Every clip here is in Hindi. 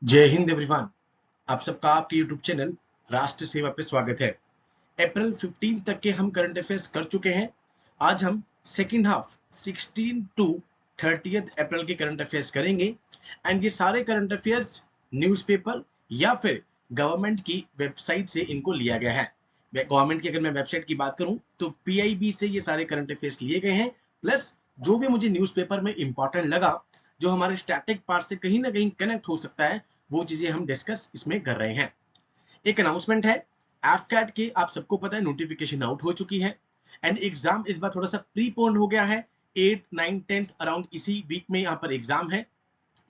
जय हिंद एवरीवन। आप सबका आपके यूट्यूब चैनल राष्ट्र सेवा पे स्वागत है। अप्रैल 15 तक के हम करंट अफेयर्स कर चुके हैं। आज हम सेकेंड हाफ 16 टू 30 अप्रैल के करंट अफेयर्स करेंगे। एंड ये सारे करंट अफेयर्स न्यूज़पेपर या फिर गवर्नमेंट की वेबसाइट से इनको लिया गया है। गवर्नमेंट की अगर मैं वेबसाइट की बात करूं तो पीआईबी से ये सारे करंट अफेयर्स लिए गए हैं। प्लस जो भी मुझे न्यूज़पेपर में इंपॉर्टेंट लगा, जो हमारे स्टैटिक पार्ट से कहीं ना कहीं कनेक्ट हो सकता है, वो चीजें हम डिस्कस इसमें कर रहे हैं। एक अनाउंसमेंट है, एफकैट के आप सबको पता है नोटिफिकेशन आउट हो चुकी है एंड एग्जाम इस बार थोड़ा सा प्रीपोन्ड हो गया है। 8th 9th 10th अराउंड इसी वीक में यहाँ पर एग्जाम है।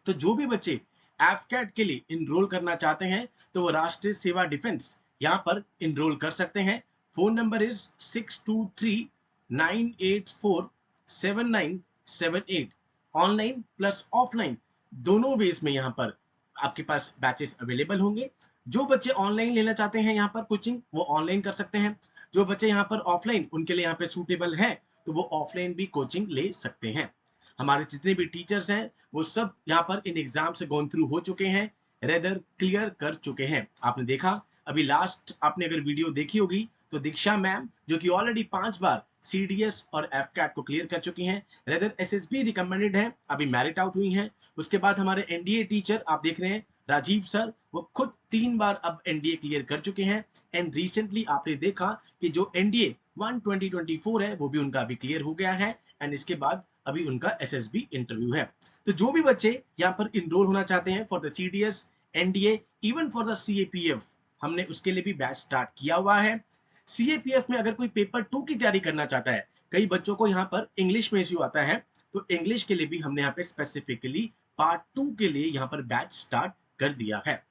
तो जो भी बच्चे एफकैट के लिए इनरोल करना चाहते हैं तो वो राष्ट्रीय सेवा डिफेंस यहाँ पर इनरोल कर सकते हैं। Phone number is 6239847978। Online plus offline दोनों वेज में यहाँ पर आपके पास बैचेस अवेलेबल होंगे। जो बच्चे ऑनलाइन लेना चाहते हैं यहाँ पर कोचिंग, वो ऑनलाइन कर सकते हैं। जो बच्चे यहाँ पर ऑफलाइन, उनके लिए यहाँ पे सूटेबल है तो वो ऑफलाइन भी कोचिंग ले सकते हैं। हमारे जितने भी टीचर्स हैं वो सब यहाँ पर इन एग्जाम से गोन थ्रू हो चुके हैं, रेदर क्लियर कर चुके हैं। आपने देखा अभी लास्ट, आपने अगर वीडियो देखी होगी तो दीक्षा मैम जो कि ऑलरेडी 5 बार सीडीएस और एफकैट को क्लियर कर चुकी हैं, रेदर एसएसबी रिकमेंडेड है, अभी मेरिट आउट हुई हैं। उसके बाद हमारे एनडीए टीचर आप देख रहे हैं राजीव सर, वो खुद 3 बार अब एनडीए क्लियर कर चुके हैं। एंड रिसेंटली आपने देखा कि जो एनडीए 1 2024 है वो भी उनका अभी क्लियर हो गया है। एंड इसके बाद अभी उनका एसएसबी इंटरव्यू है। तो जो भी बच्चे यहाँ पर इनरोल होना चाहते हैं for the CDS, NDA, even for the CAPF, हमने उसके लिए भी बैच स्टार्ट किया हुआ है। सीएपीएफ में अगर कोई पेपर 2 की तैयारी करना चाहता है, कई बच्चों को यहाँ पर इंग्लिश में इश्यू आता है, तो इंग्लिश के लिए भी हमने यहाँ पे स्पेसिफिकली पार्ट 2 के लिए यहाँ पर बैच स्टार्ट कर दिया है।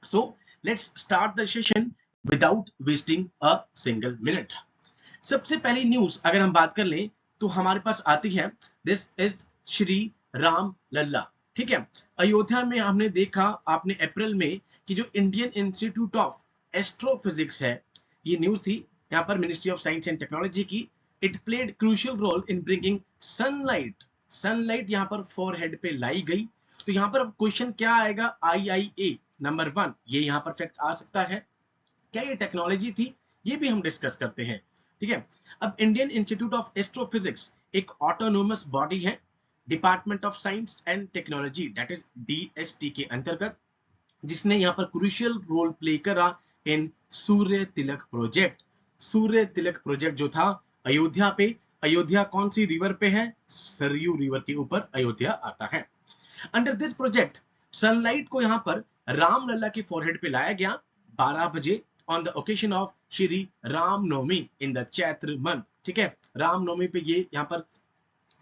So let's start the session without wasting a single minute. सबसे पहली न्यूज अगर हम बात कर लें तो हमारे पास आती है, दिस इज श्री राम लल्ला। ठीक है, अयोध्या में हमने देखा आपने अप्रैल में कि जो इंडियन इंस्टीट्यूट ऑफ एस्ट्रोफिजिक्स है, ये न्यूज थी यहाँ पर ministry of science and technology की। It played crucial role in bringing sunlight, sunlight यहाँ पर फोरहेड पे लाई गई। तो यहाँ पर अब क्वेश्चन क्या आएगा, आईआईए नंबर 1, ये यहाँ पर फैक्ट आ सकता है। क्या ये टेक्नोलॉजी थी, ये भी हम डिस्कस करते हैं। ठीक है, अब इंडियन इंस्टीट्यूट ऑफ एस्ट्रोफिजिक्स एक ऑटोनोमस बॉडी है, department of science and technology that is DST के अंतर्गत, जिसने यहाँ पर क्रूशियल रोल प्ले करा इन सूर्य तिलक प्रोजेक्ट। सूर्य तिलक प्रोजेक्ट जो था अयोध्या पे, अयोध्या कौन सी रिवर पे है, सरयू रिवर के ऊपर अयोध्या आता है। अंडर दिस प्रोजेक्ट सनलाइट को यहाँ पर रामलला के फोरहेड पे लाया गया 12 बजे on the occasion of Shri Ramnavami in the Chaitra month. ठीक है, रामनवमी पे ये यहाँ पर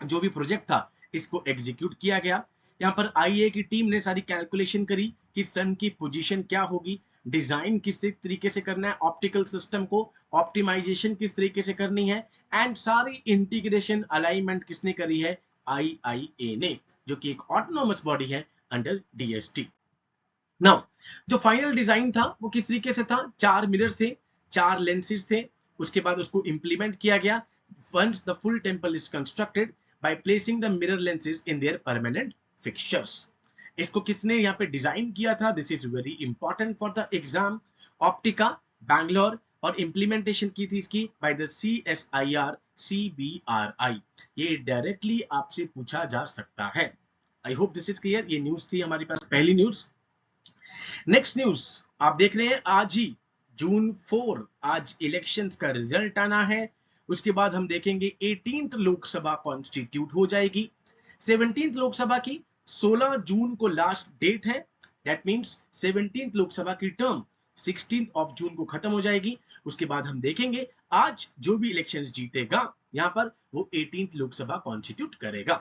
जो भी प्रोजेक्ट था इसको एग्जीक्यूट किया गया। यहाँ पर आईए की टीम ने सारी कैलकुलेशन करी कि सन की पोजीशन क्या होगी, डिजाइन किस तरीके से करना है, ऑप्टिकल सिस्टम को ऑप्टिमाइजेशन किस तरीके से करनी है, एंड सारी इंटीग्रेशन अलाइनमेंट किसने करी है, आईआईए ने, जो कि एक ऑटोनोमस बॉडी है अंडर डीएसटी। नाउ जो फाइनल डिजाइन था वो किस तरीके से था, 4 मिरर थे, 4 लेंसेज थे। उसके बाद उसको इंप्लीमेंट किया गया। Once the full temple is constructed by placing the mirror lenses in their permanent fixtures. इसको किसने यहाँ पे डिजाइन किया था, this is very important for the exam, Optica Bangalore, और इंप्लीमेंटेशन की थी इसकी बाय द CSIR CBRI। ये डायरेक्टली आपसे पूछा जा सकता है। I hope this is clear. ये न्यूज थी हमारे पास पहली न्यूज। नेक्स्ट न्यूज आप देख रहे हैं, आज ही जून 4, आज इलेक्शंस का रिजल्ट आना है। उसके बाद हम देखेंगे 18th लोकसभा कॉन्स्टिट्यूट हो जाएगी। 17th लोकसभा की 16 जून को लास्ट डेट है। दैट मींस 17th लोकसभा की टर्म 16th ऑफ जून को खत्म हो जाएगी। उसके बाद हम देखेंगे आज जो भी इलेक्शंस जीतेगा यहाँ पर वो 18th लोकसभा कॉन्स्टिट्यूट करेगा।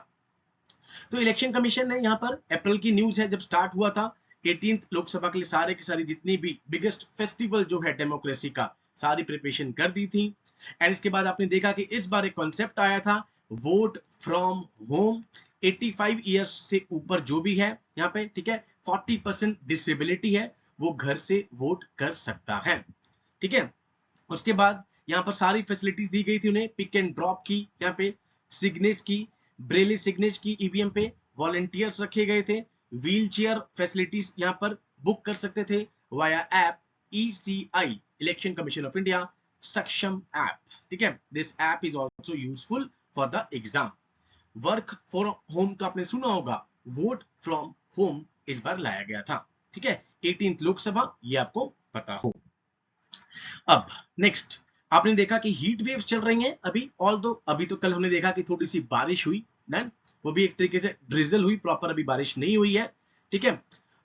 तो इलेक्शन कमीशन ने यहाँ पर अप्रैल की न्यूज है, जब स्टार्ट हुआ था 18th लोकसभा के लिए सारे की सारी जितनी भी बिगेस्ट फेस्टिवल जो है डेमोक्रेसी का, सारी प्रिपरेशन कर दी थी। एंड इसके बाद आपने देखा कि इस बार एक कॉन्सेप्ट आया था, वोट फ्रॉम होम। 85 ईयर्स से ऊपर जो भी है यहाँ पे, ठीक है, 40% डिसेबिलिटी है, वो घर से वोट कर सकता है। ठीक है, उसके बाद यहाँ पर सारी फैसिलिटीज दी गई थी उन्हें, पिक एंड ड्रॉप की, यहाँ पे सिग्नेच की, ब्रेली सिग्नेच की ईवीएम पे, वॉलंटियर्स रखे गए थे, व्हील चेयर फैसिलिटीज यहां पर बुक कर सकते थे via app ECI, election commission of India सक्षम ऐप। ठीक है, this app is also useful for the exam. Work for home तो आपने सुना होगा, वोट फ्रॉम होम इस बार लाया गया था। ठीक है, 18th लोकसभा, ये आपको पता हो। अब नेक्स्ट, आपने देखा कि हीट वेव्स चल रही हैं अभी, ऑल्दो अभी तो कल हमने देखा कि थोड़ी सी बारिश हुई, डन, वो भी एक तरीके से ड्रिजल हुई, प्रॉपर अभी बारिश नहीं हुई है। ठीक है,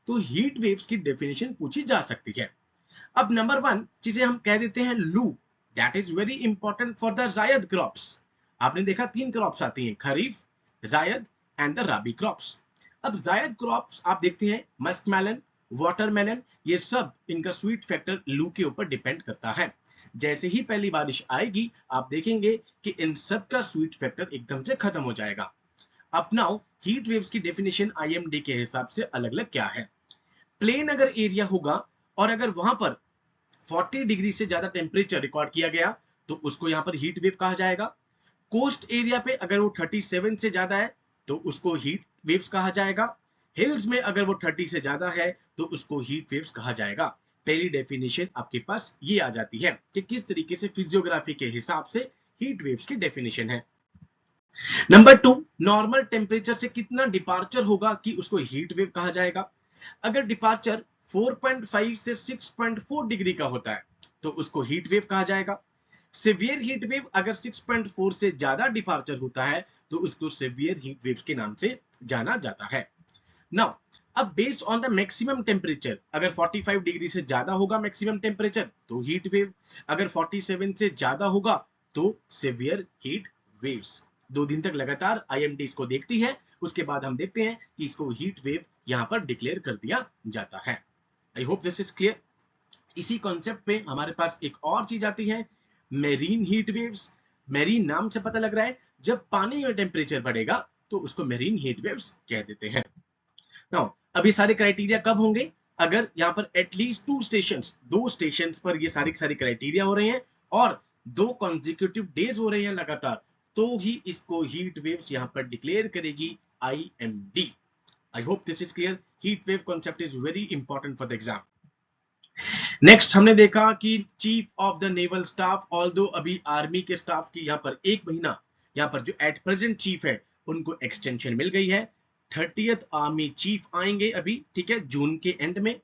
तो हीट वेव्स की डेफिनेशन पूछी जा सकती है। अब नंबर 1 जिसे हम कह देते हैं लू, that is very important for the जायद क्रॉप्स। आपने देखा 3 क्रॉप्स आती हैं, खरीफ, जायद एंड द राबी क्रॉप्स। अब जायद क्रॉप्स आप देखते हैं मस्कमेलन, वाटरमेलन, ये सब इनका स्वीट फैक्टर लू के ऊपर डिपेंड करता है। जैसे ही पहली बारिश आएगी आप देखेंगे कि इन सब का स्वीट फैक्टर एकदम से खत्म हो जाएगा। अब नाउ हीट वेव्स की डेफिनेशन IMD के हिसाब से अलग अलग क्या है। प्लेन अगर एरिया होगा और अगर वहां पर 40 डिग्री से ज्यादा टेम्परेचर रिकॉर्ड किया गया तो उसको यहां पर हीट वेव कहा जाएगा। कोस्ट एरिया पे अगर वो 37 से ज्यादा है तो उसको हीट वेव्स कहा जाएगा। हिल्स में अगर वो 30 से ज्यादा है तो उसको हीट वेव्स कहा जाएगा। पहली डेफिनेशन आपके पास ये आ जाती है कि किस तरीके से फिजियोग्राफी के हिसाब से हीट वेव्स की डेफिनेशन है। नंबर 2, नॉर्मल टेम्परेचर से कितना डिपार्चर होगा कि उसको हीट वेव कहा जाएगा। अगर डिपार्चर 4.5 से 6.4 डिग्री का होता है तो उसको हीट वेव कहा जाएगा। सिवियर हीट वेव अगर 6.4 से ज्यादा डिपार्चर होता है तो उसको सिवियर हीट वेव के नाम से जाना जाता है। नाउ अब based on the maximum temperature, अगर 45 डिग्री से ज्यादा होगा मैक्सिमम टेम्परेचर तो हीट वेव, अगर 47 से ज्यादा होगा तो सिवियर हीट वेव्स। 2 दिन तक लगातार IMD इसको देखती है, उसके बाद हम देखते हैं कि इसको हीट वेव यहां पर डिक्लेयर कर दिया जाता है। I hope this is clear. इसी कॉन्सेप्ट पे हमारे पास एक और चीज आती है, मेरीन हीट वेव्स। मेरीन नाम से पता लग रहा है जब पानी में टेम्परेचर बढ़ेगा तो उसको मेरीन हीट वेव्स कह देते हैं। नाउ अब ये सारे क्राइटेरिया कब होंगे, अगर यहाँ पर एटलीस्ट 2 स्टेशंस, 2 स्टेशंस पर ये सारी क्राइटेरिया हो रहे हैं और 2 कॉन्जिक्यूटिव डेज हो रहे हैं लगातार, तो ही इसको हीट वेव्स यहाँ पर डिक्लेयर करेगी IMD। I hope this is clear. Heat wave concept is very important for the exam. Next हमने देखा कि chief of the naval staff, although अभी आर्मी के स्टाफ की यहाँ पर 1 महीना, यहाँ पर जो एट प्रेजेंट चीफ है उनको एक्सटेंशन मिल गई है। 30th आर्मी चीफ आएंगे अभी, ठीक है, जून के एंड में।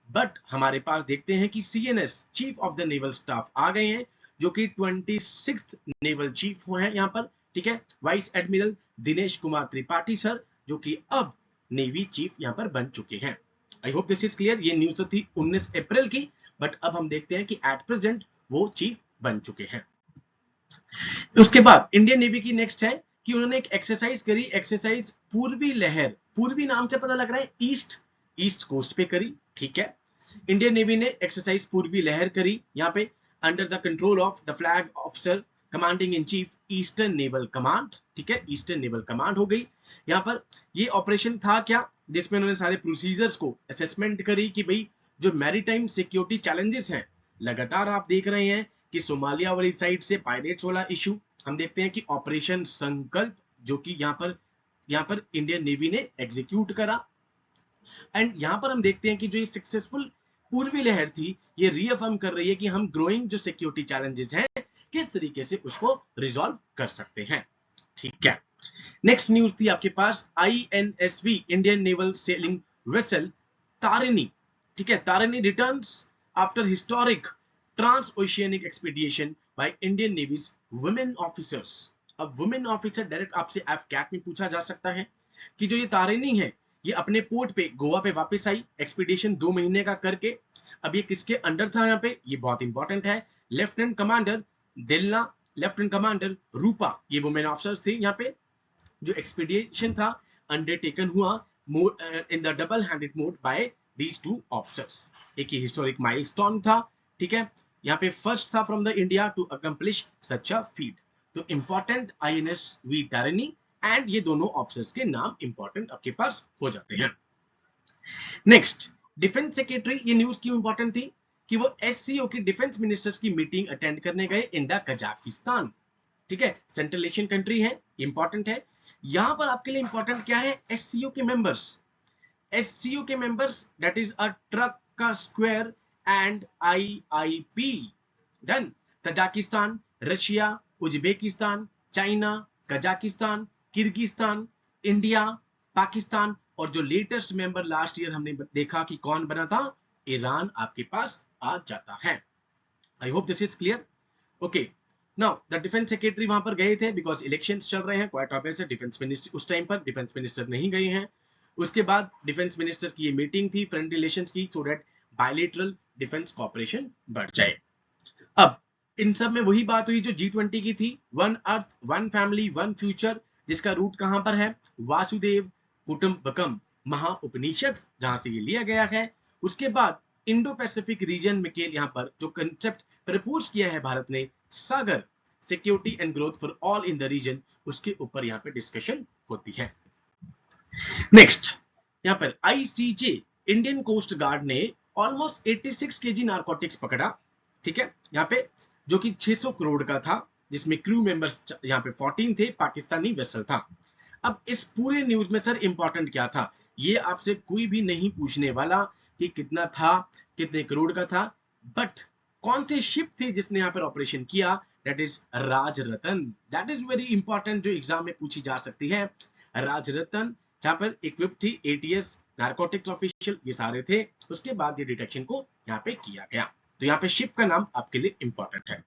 बट हमारे पास देखते हैं कि CNS chief of the naval staff आ गए हैं, जो कि 26th नेवल चीफ हैं यहाँ पर। ठीक है, vice admiral Dinesh Kumar Tripathi sir, जो कि अब नेवी चीफ यहाँ पर बन चुके हैं। आई होप दिस इज क्लियर। ये न्यूज तो थी 19 अप्रैल की, बट अब हम देखते हैं कि एट प्रेजेंट वो चीफ बन चुके हैं। उसके बाद इंडियन नेवी की नेक्स्ट है कि उन्होंने एक एक्सरसाइज करी, एक्सरसाइज पूर्वी लहर। पूर्वी नाम से पता लग रहा है ईस्ट कोस्ट पे करी। ठीक है, इंडियन नेवी ने एक्सरसाइज पूर्वी लहर करी यहाँ पे, under the control of the flag officer commanding in chief eastern naval command. ठीक है, ईस्टर्न नेवल कमांड हो गई यहाँ पर। ये ऑपरेशन था क्या, जिसमें उन्होंने सारे प्रोसीजर्स को असेसमेंट करी कि भाई जो मैरीटाइम सिक्योरिटी चैलेंजेस हैं, लगातार आप देख रहे हैं कि सोमालिया वाली साइड से पायरेट्स वाला इशू, हम देखते हैं कि ऑपरेशन संकल्प जो कि यहाँ पर इंडियन नेवी ने एग्जीक्यूट करा। एंड यहां पर हम देखते हैं कि जो ये सक्सेसफुल पूर्वी लहर थी, ये रीअफर्म कर रही है कि हम ग्रोइंग जो सिक्योरिटी चैलेंजेस हैं किस तरीके से उसको रिजॉल्व कर सकते हैं। ठीक है, नेक्स्ट न्यूज थी आपके पास INSV Indian naval sailing vessel Tarini. ठीक है, Tarini returns after historic trans oceanic expedition by Indian navy's women officers. अब वुमेन ऑफिसर डायरेक्ट आपसे कैट में पूछा जा सकता है कि जो ये तारिणी है ये अपने पोर्ट पे गोवा पे वापस आई एक्सपीडिशन 2 महीने का करके। अब ये किसके अंडर था यहाँ पे, ये बहुत इंपॉर्टेंट है। लेफ्टिनेंट कमांडर दिलना, लेफ्टिनेंट कमांडर रूपा, ये वुमेन ऑफिसर्स थे यहाँ पे। जो एक्सपीडिशन था अंडरटेकन हुआ in the double handed mode bye these 2 officers. एक ही हिस्टोरिक माइलस्टोन था। ठीक है, यहाँ पे फर्स्ट था from the India to accomplish such a feat. तो इंपॉर्टेंट INSV तारिणी एंड ये दोनों ऑफिसर्स के नाम इंपॉर्टेंट आपके पास हो जाते हैं। नेक्स्ट, डिफेंस सेक्रेटरी, ये न्यूज क्यों इंपॉर्टेंट थी कि वो SCO की डिफेंस मिनिस्टर्स की मीटिंग अटेंड करने गए इन द कजाकिस्तान। ठीक है, सेंट्रल एशियन कंट्री है, इंपॉर्टेंट है। यहां पर आपके लिए इंपॉर्टेंट क्या है, SCO के मेंबर्स SCO के members that is a truck का square and IIP done. Tajikistan, Russia, Uzbekistan, China, Kazakhstan, Kyrgyzstan, India, Pakistan और जो लेटेस्ट मेंबर लास्ट ईयर हमने देखा कि कौन बना था, ईरान आपके पास आ जाता है। I hope this is clear. Okay, now the defence secretary वहां पर गए थे बिकॉज इलेक्शंस चल रहे हैं, क्वाइट ऑब्वियस है। डिफेंस मिनिस्टर उस टाइम पर डिफेंस मिनिस्टर नहीं गए हैं। उसके बाद डिफेंस मिनिस्टर्स की ये मीटिंग थी फ्रेंड रिलेशंस की, so that bilateral defence cooperation बढ़ जाए। अब इन सब में वही बात हुई जो G20 की थी, one earth one family one future, जिसका रूट कहां पर है, वासुदेव कुटुंबकम महाउपनिषद, जहां से ये लिया गया है। उसके बाद इंडो पैसिफिक रीजन में के यहाँ पर जो कंसेप्ट प्रपोज किया है भारत ने, SAGAR security and growth for all in the region, उसके ऊपर यहाँ पे डिस्कशन होती है। नेक्स्ट यहाँ पर ICJ इंडियन कोस्ट गार्ड ने ऑलमोस्ट 86 केजी नारकोटिक्स पकड़ा, ठीक है, यहाँ पे जो कि 600 करोड़ का था, जिसमें क्रू मेंबर्स यहाँ पे 14 थे, पाकिस्तानी वेसल था। अब इस पूरे न्यूज में सर इंपॉर्टेंट क्या था, ये आपसे कोई भी नहीं पूछने वाला कि कितना था, कितने करोड़ का था, बट कौन सी शिप थी जिसने यहाँ पर ऑपरेशन किया, that is Rajratan. That is very important, जो एग्जाम में पूछी जा सकती है। राजरतन जहां पर इक्विप थी, ATS नारकोटिक्स ऑफिशियल, ये सारे थे। उसके बाद ये डिटेक्शन को यहाँ पे किया गया, तो यहाँ पे शिप का नाम आपके लिए इंपॉर्टेंट है।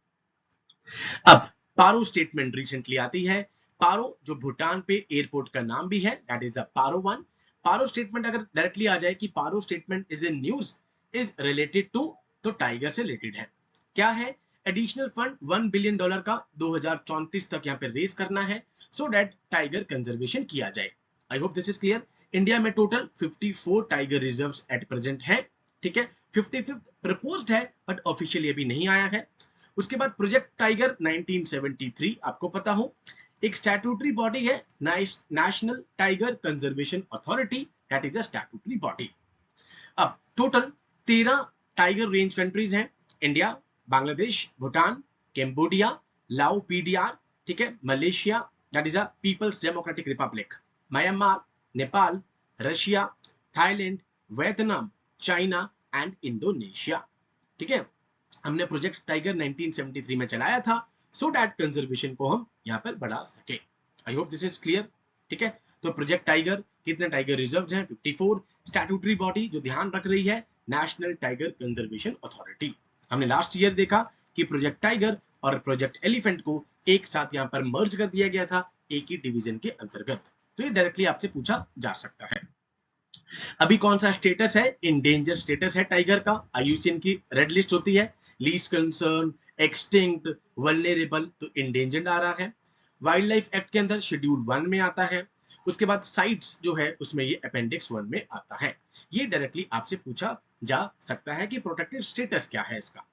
अब पारो स्टेटमेंट रिसेंटली आती है। पारो जो भूटान पे एयरपोर्ट का नाम भी है, that is the Paro one. Paro statement अगर डायरेक्टली आ जाए कि Paro statement is in news, is related to, तो टाइगर से रिलेटेड है। क्या है, एडिशनल फंड $1 बिलियन का 2034 तक यहाँ पे रेज करना है, सो दैट टाइगर कंजर्वेशन किया जाए। I hope this is clear. India में total 54 tiger reserves at present है, ठीक है। 55th प्रपोज्ड है बट ऑफिशियली अभी नहीं आया है। उसके बाद प्रोजेक्ट टाइगर 1973 आपको पता हो, एक स्टैट्यूटरी बॉडी है, national tiger conservation authority, that is a statutory body. अब टोटल 13 टाइगर रेंज कंट्रीज हैं, इंडिया, बांग्लादेश, भूटान, कैम्बोडिया, लाओ PDR, ठीक है, Malaysia, that is a people's democratic Republic, Myanmar, Nepal, Russia, Thailand, Vietnam, China and Indonesia, ठीक है। हमने प्रोजेक्ट टाइगर 1973 में चलाया था, सो दैट कंजर्वेशन को हम यहाँ पर बढ़ा सके। आई होप दिस इज क्लियर, ठीक है। तो प्रोजेक्ट टाइगर, कितने टाइगर रिजर्व हैं, 54। स्टैट्यूटरी बॉडी जो ध्यान रख रही है, नेशनल टाइगर कंजर्वेशन अथॉरिटी। हमने लास्ट ईयर देखा कि प्रोजेक्ट टाइगर और प्रोजेक्ट एलिफेंट को एक साथ यहाँ पर मर्ज कर दिया गया था एक ही डिवीजन के अंतर्गत, तो ये डायरेक्टली आपसे पूछा जा सकता है। अभी कौन सा स्टेटस है, इंडेंजर स्टेटस है टाइगर का। IUCN की रेड लिस्ट होती है, लीस्ट कंसर्न, एक्सटिंक्ट, वल्नरेबल, तो इंडेंजर्ड आ रहा है। वाइल्ड लाइफ एक्ट के अंदर शेड्यूल 1 में आता है। उसके बाद साइट्स जो है उसमें ये अपेंडिक्स 1 में आता है। ये डायरेक्टली आपसे पूछा जा सकता है कि प्रोटेक्टेड स्टेटस क्या है इसका।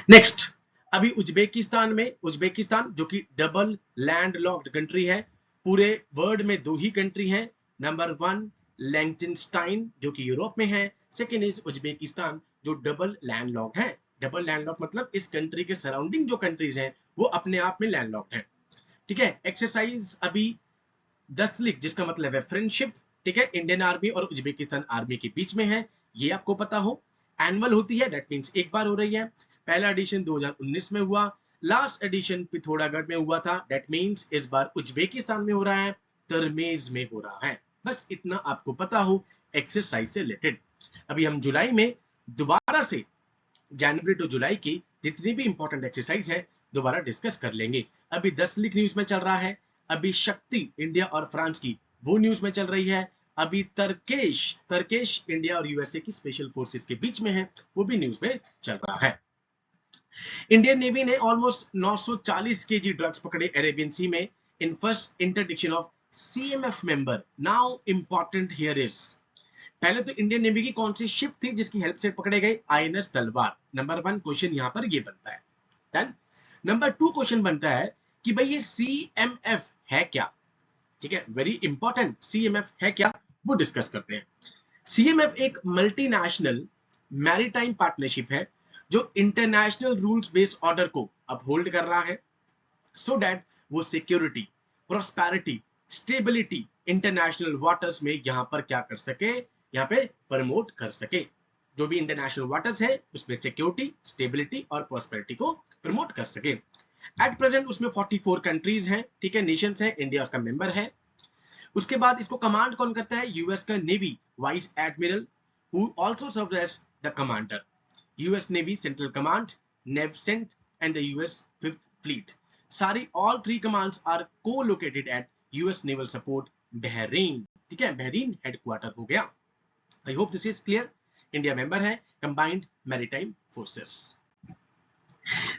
नेक्स्ट, अभी उज्बेकिस्तान में, उज्बेकिस्तान जो कि डबल लैंड लॉक्ड कंट्री है, पूरे वर्ल्ड में 2 ही कंट्री हैं, नंबर 1 लिechtenstein जो कि यूरोप में है, सेकेंड इज उज्बेकिस्तान जो डबल लैंडलॉक्ड है। डबल लैंडलॉक्ड मतलब इस कंट्री के सराउंडिंग जो कंट्रीज हैं वो अपने आप में लैंडलॉक्ड है, ठीक है। एक्सरसाइज अभी दस्तलिक, जिसका मतलब है फ्रेंडशिप, ठीक है, इंडियन आर्मी और उज्बेकिस्तान आर्मी के बीच में है, ये आपको पता हो। एनुअल होती है, दैट मींस एक बार हो रही है। पहला एडिशन 2019 में हुआ, लास्ट एडिशन पिथौरागढ़ में हुआ था, दैट मींस इस बार उज्बेकिस्तान में हो रहा है, तरमेज में हो रहा है। बस इतना आपको पता हो एक्सरसाइज से रिलेटेड। अभी हम जुलाई में दोबारा से, जनवरी टू जुलाई की जितनी भी इंपॉर्टेंट एक्सरसाइज है दोबारा डिस्कस कर लेंगे। अभी 10 लीग न्यूज में चल रहा है, अभी शक्ति इंडिया और फ्रांस की वो न्यूज में चल रही है, अभी तरकेश इंडिया और USA की स्पेशल फोर्सेस के बीच में है, वो भी न्यूज में चल रहा है। इंडियन नेवी ने ऑलमोस्ट 940 केजी ड्रग्स पकड़े अरेबियन सी में in first interdiction of CMF member. Now important here is, पहले तो इंडियन नेवी की कौन सी शिप थी जिसकी हेल्प से पकड़े गए, INS तलवार। नंबर 1 क्वेश्चन यहां पर ये बनता है। डन। नंबर 2 क्वेश्चन बनता है कि भाई ये CMF है क्या, ठीक है, वेरी इंपॉर्टेंट, CMF है क्या वो डिस्कस करते हैं। CMF एक मल्टीनेशनल मैरीटाइम पार्टनरशिप है जो इंटरनेशनल रूल्स बेस्ड ऑर्डर को अपहोल्ड कर रहा है, सो दैट वो security, prosperity, stability, international waters में यहाँ पर क्या कर सके, यहाँ पे प्रमोट कर सके। जो भी इंटरनेशनल वाटर्स है उसमें सिक्योरिटी, स्टेबिलिटी और प्रॉस्पेरिटी को प्रमोट कर सके। एट प्रेजेंट उसमें 44 कंट्रीज हैं, ठीक है, नेशंस हैं, इंडिया उसका मेंबर है। उसके बाद इसको कमांड कौन करता है, यूएस का navy vice admiral who also served as the commander. US navy central command, NAVCENT and the US fifth fleet, सारी all three commands are co located at US naval support Bahrain, ठीक है, बहरीन हेडक्वार्टर हो गया। I hope this is clear. India member है combined maritime forces.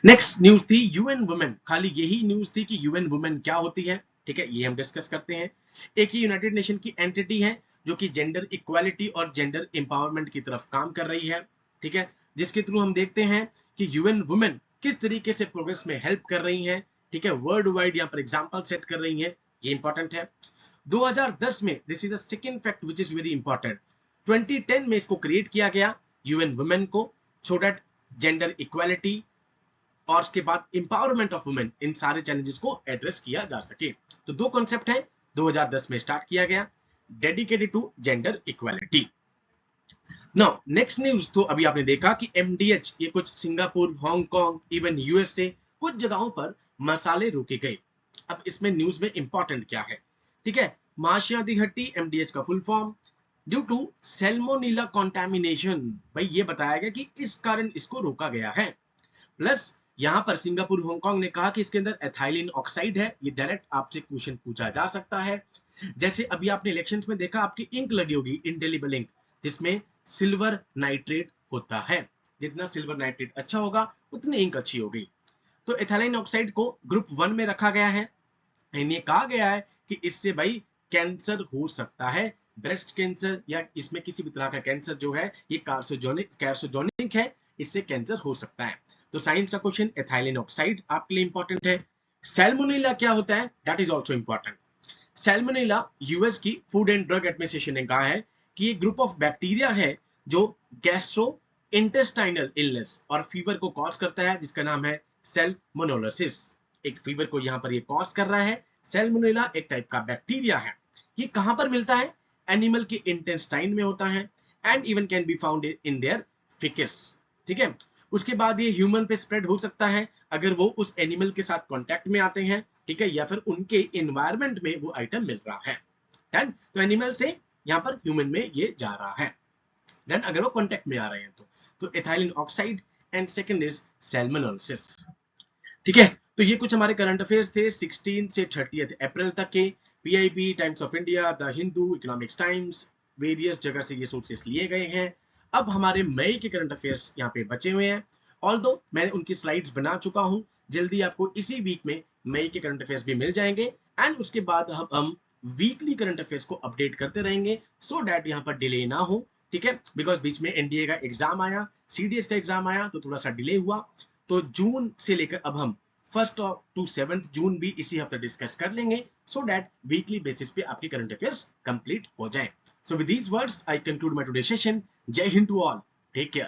Next news थी यूएन वुमेन। खाली यही न्यूज थी कि यूएन वुमेन क्या होती है, ठीक है, ये हम डिस्कस करते हैं। एक ही यूनाइटेड नेशन की एंटिटी है जो कि जेंडर इक्वालिटी और जेंडर एम्पावरमेंट की तरफ काम कर रही है, ठीक है, जिसके थ्रू हम देखते हैं कि यूएन वुमेन किस तरीके से प्रोग्रेस में हेल्प कर रही हैं, ठीक है, वर्ल्ड वाइड यहाँ पर एग्जाम्पल सेट कर रही हैं, ये इंपॉर्टेंट है। 2010 में, this is a second fact which is very important, 2010 में इसको क्रिएट किया गया यूएन वुमेन को, सो दैट जेंडर इक्वालिटी और उसके बाद एम्पावरमेंट ऑफ वुमेन, इन सारे चैलेंजेस को एड्रेस किया जा सके। तो दो कॉन्सेप्ट है, 2010 में स्टार्ट किया गया, dedicated to gender equality. Now next news, तो अभी आपने देखा कि एमडीएच, ये कुछ सिंगापुर, हांगकांग, इवन यूएसए कुछ जगहों पर मसाले रोके गए। अब इसमें न्यूज में इंपॉर्टेंट क्या है, ठीक है, माशियाती घट्टी एमडीएच का full form, due to salmonella contamination, भाई ये बताया गया कि इस कारण इसको रोका गया है। प्लस यहां पर सिंगापुर, हांगकांग ने कहा कि इसके अंदर एथाइलिन ऑक्साइड है। ये डायरेक्ट आपसे क्वेश्चन पूछा जा सकता है। जैसे अभी आपने इलेक्शंस में देखा, आपकी इंक लगी होगी, इंडेलिबल इंक, जिसमें सिल्वर नाइट्रेट होता है। जितना सिल्वर नाइट्रेट अच्छा होगा उतनी इंक अच्छी होगी। तो एथाइलिन ऑक्साइड को ग्रुप 1 में रखा गया है। ये कहा गया है कि इससे भाई कैंसर हो सकता है, ब्रेस्ट कैंसर या इसमें किसी भी तरह का कैंसर जो है ये कार्सिनोजेनिक है, इससे कैंसर हो सकता है। तो साइंस का क्वेश्चन, एथाइलिन ऑक्साइड आपके लिए इंपॉर्टेंट है। सैल्मोनेला क्या होता है, that is also important. Salmonella US की फूड एंड ड्रग एडमिनिस्ट्रेशन ने कहा है कि ये ग्रुप ऑफ बैक्टीरिया है जो गैस्ट्रो इंटेस्टाइनल इलनेस और फीवर को कॉज करता है, जिसका नाम है सैल्मोनेलोसिस। एक फीवर को यहां पर ये कॉज कर रहा है। सैल्मोनेला एक टाइप का बैक्टीरिया है। ये कहां पर मिलता है, एनिमल के इंटेस्टाइन में होता है and even can be found in their ficus, ठीक है। उसके बाद ये ह्यूमन पे स्प्रेड हो सकता है अगर वो उस एनिमल के साथ कांटेक्ट में आते हैं, ठीक है, या फिर उनके एनवायरनमेंट में वो आइटम मिल रहा है। डन, तो एनिमल से यहां पर ह्यूमन में ये जा रहा है। देन अगर वो कांटेक्ट में आ रहे हैं तो ethylene oxide and second is salmonellosis, ठीक है। तो ये कुछ हमारे करंट अफेयर्स थे 16 से 30 अप्रैल तक के। PIB, times of India, the Hindu, economics times, various जगह से ये सोर्सेस लिए गए हैं। अब हमारे मई के करंट अफेयर्स यहाँ पे बचे हुए हैं। ऑल्दो मैंने उनकी स्लाइड्स बना चुका हूं, जल्दी आपको इसी वीक में मई के करंट अफेयर्स भी मिल जाएंगे। एंड उसके बाद हम वीकली करंट अफेयर्स को अपडेट करते रहेंगे, सो दैट यहाँ पर डिले ना हो, ठीक है। बिकॉज बीच में एनडीए का एग्जाम आया, सीडीएस का एग्जाम आया, तो थोड़ा सा डिले हुआ। तो जून से लेकर अब हम 1 टू 7 जून भी इसी हफ्ते डिस्कस कर लेंगे, सो दैट वीकली बेसिस पे आपके करंट अफेयर्स कंप्लीट हो जाए। So with these words, I conclude my today's session. Jai Hind to all. Take care.